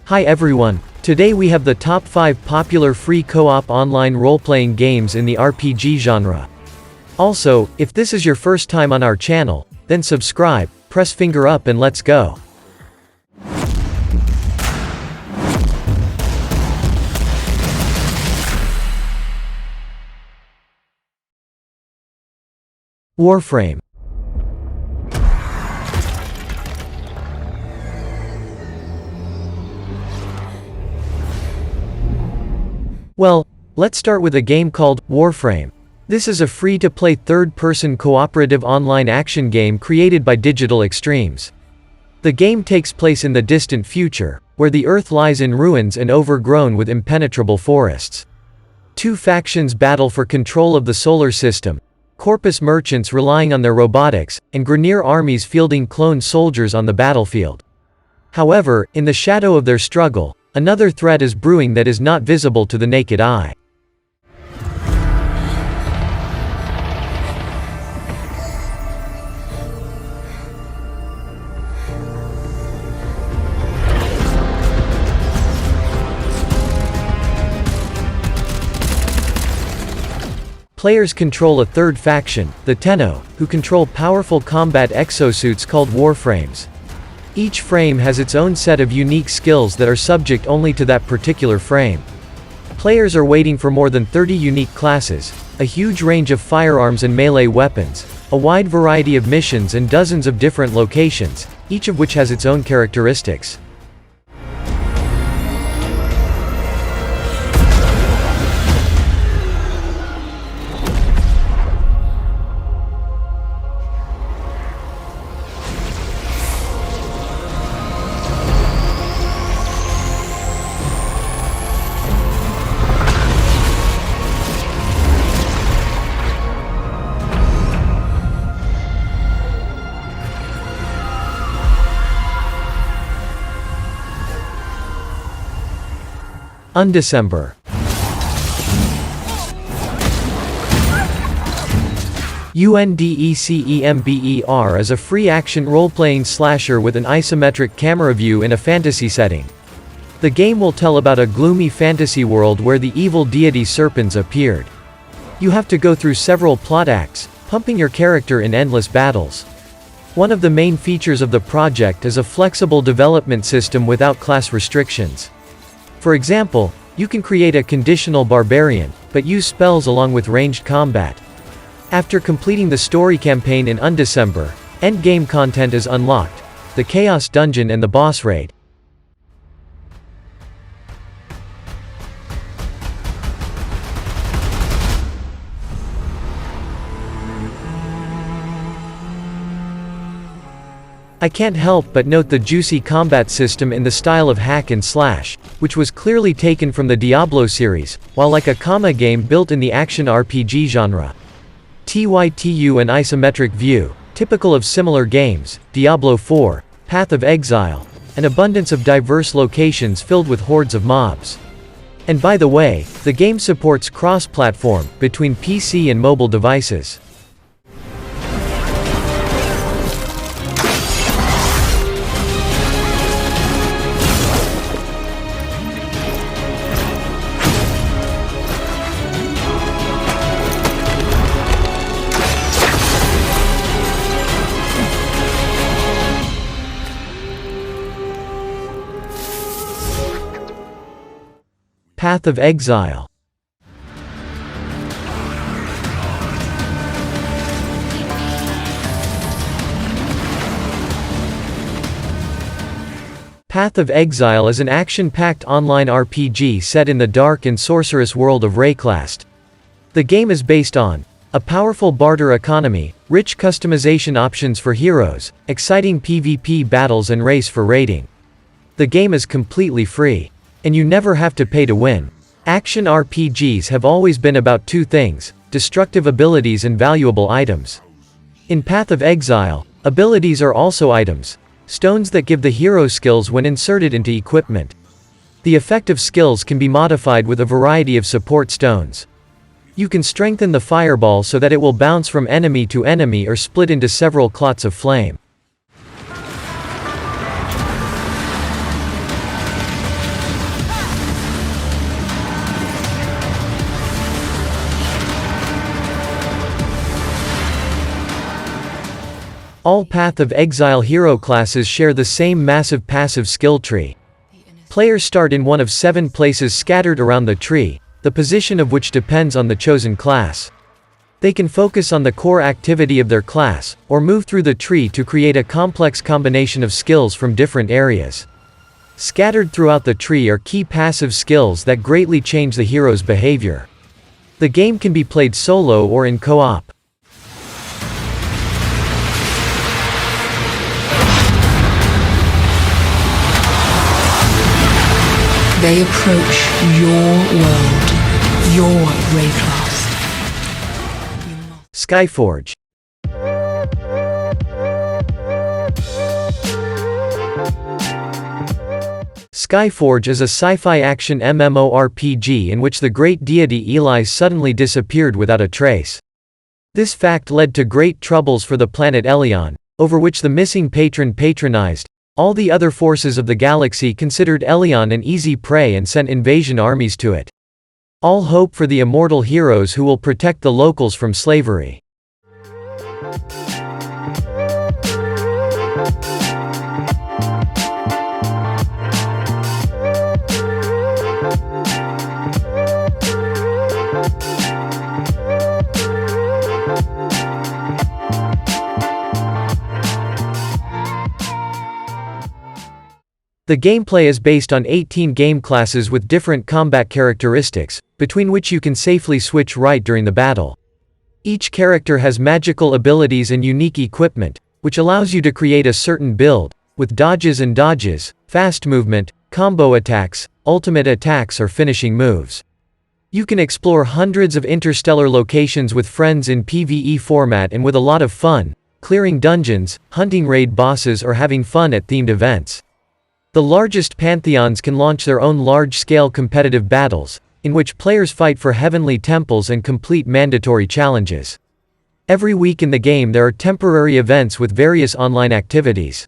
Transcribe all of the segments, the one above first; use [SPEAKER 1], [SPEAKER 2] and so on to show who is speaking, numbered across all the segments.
[SPEAKER 1] Hi everyone, today we have the top 5 popular free co-op online role-playing games in the RPG genre. Also, if this is your first time on our channel, then subscribe, press finger up and let's go. Warframe. Well, let's start with a game called Warframe. This is a free-to-play third-person cooperative online action game created by Digital Extremes. The game takes place in the distant future, where the Earth lies in ruins and overgrown with impenetrable forests. Two factions battle for control of the solar system, Corpus merchants relying on their robotics, and Grineer armies fielding clone soldiers on the battlefield. However, in the shadow of their struggle, another threat is brewing that is not visible to the naked eye. Players control a third faction, the Tenno, who control powerful combat exosuits called Warframes. Each frame has its own set of unique skills that are subject only to that particular frame. Players are waiting for more than 30 unique classes, a huge range of firearms and melee weapons, a wide variety of missions and dozens of different locations, each of which has its own characteristics. Undecember. Undecember is a free-action role-playing slasher with an isometric camera view in a fantasy setting. The game will tell about a gloomy fantasy world where the evil deity serpents appeared. You have to go through several plot acts, pumping your character in endless battles. One of the main features of the project is a flexible development system without class restrictions. For example, you can create a conditional barbarian, but use spells along with ranged combat. After completing the story campaign in Undecember, endgame content is unlocked, the Chaos Dungeon and the boss raid. I can't help but note the juicy combat system in the style of hack and slash, which was clearly taken from the Diablo series, while like a comma game built in the action RPG genre. TYTU and isometric view, typical of similar games, Diablo 4, Path of Exile, an abundance of diverse locations filled with hordes of mobs. And by the way, the game supports cross-platform, between PC and mobile devices. Path of Exile. Path of Exile is an action-packed online RPG set in the dark and sorcerous world of Rayclast. The game is based on a powerful barter economy, rich customization options for heroes, exciting PvP battles and race for raiding. The game is completely free. And you never have to pay to win. Action RPGs have always been about two things: destructive abilities and valuable items. In Path of Exile, abilities are also items, stones that give the hero skills when inserted into equipment. The effective skills can be modified with a variety of support stones. You can strengthen the fireball so that it will bounce from enemy to enemy or split into several clots of flame. All Path of Exile hero classes share the same massive passive skill tree. Players start in one of 7 places scattered around the tree, the position of which depends on the chosen class. They can focus on the core activity of their class, or move through the tree to create a complex combination of skills from different areas. Scattered throughout the tree are key passive skills that greatly change the hero's behavior. The game can be played solo or in co-op.
[SPEAKER 2] They approach your world, your Rayclass.
[SPEAKER 1] Skyforge. Skyforge is a sci-fi action MMORPG in which the great deity Eli suddenly disappeared without a trace. This fact led to great troubles for the planet Elion, over which the missing patron patronized. All the other forces of the galaxy considered Elion an easy prey and sent invasion armies to it. All hope for the immortal heroes who will protect the locals from slavery. The gameplay is based on 18 game classes with different combat characteristics, between which you can safely switch right during the battle. Each character has magical abilities and unique equipment, which allows you to create a certain build, with dodges and dodges, fast movement, combo attacks, ultimate attacks or finishing moves. You can explore hundreds of interstellar locations with friends in PvE format and with a lot of fun, clearing dungeons, hunting raid bosses or having fun at themed events. The largest pantheons can launch their own large-scale competitive battles, in which players fight for heavenly temples and complete mandatory challenges. Every week in the game there are temporary events with various online activities.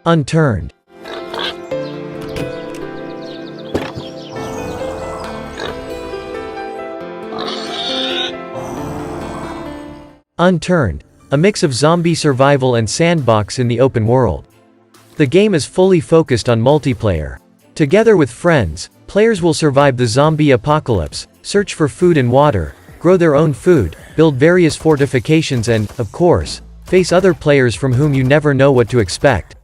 [SPEAKER 1] Unturned. Unturned, a mix of zombie survival and sandbox in the open world. The game is fully focused on multiplayer. Together with friends, players will survive the zombie apocalypse, search for food and water, grow their own food, build various fortifications and, of course, face other players from whom you never know what to expect.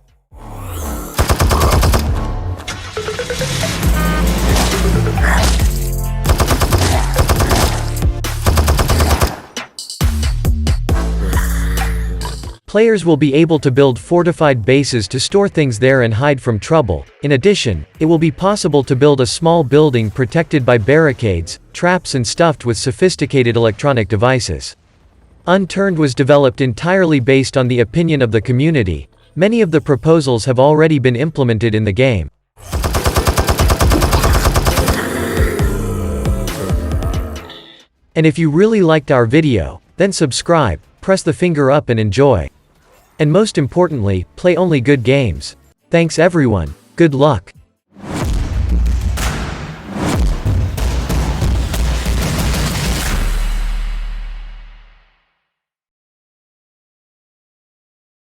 [SPEAKER 1] Players will be able to build fortified bases to store things there and hide from trouble. In addition, it will be possible to build a small building protected by barricades, traps and stuffed with sophisticated electronic devices. Unturned was developed entirely based on the opinion of the community. Many of the proposals have already been implemented in the game. And if you really liked our video, then subscribe, press the finger up and enjoy. And most importantly, play only good games. Thanks everyone, good luck.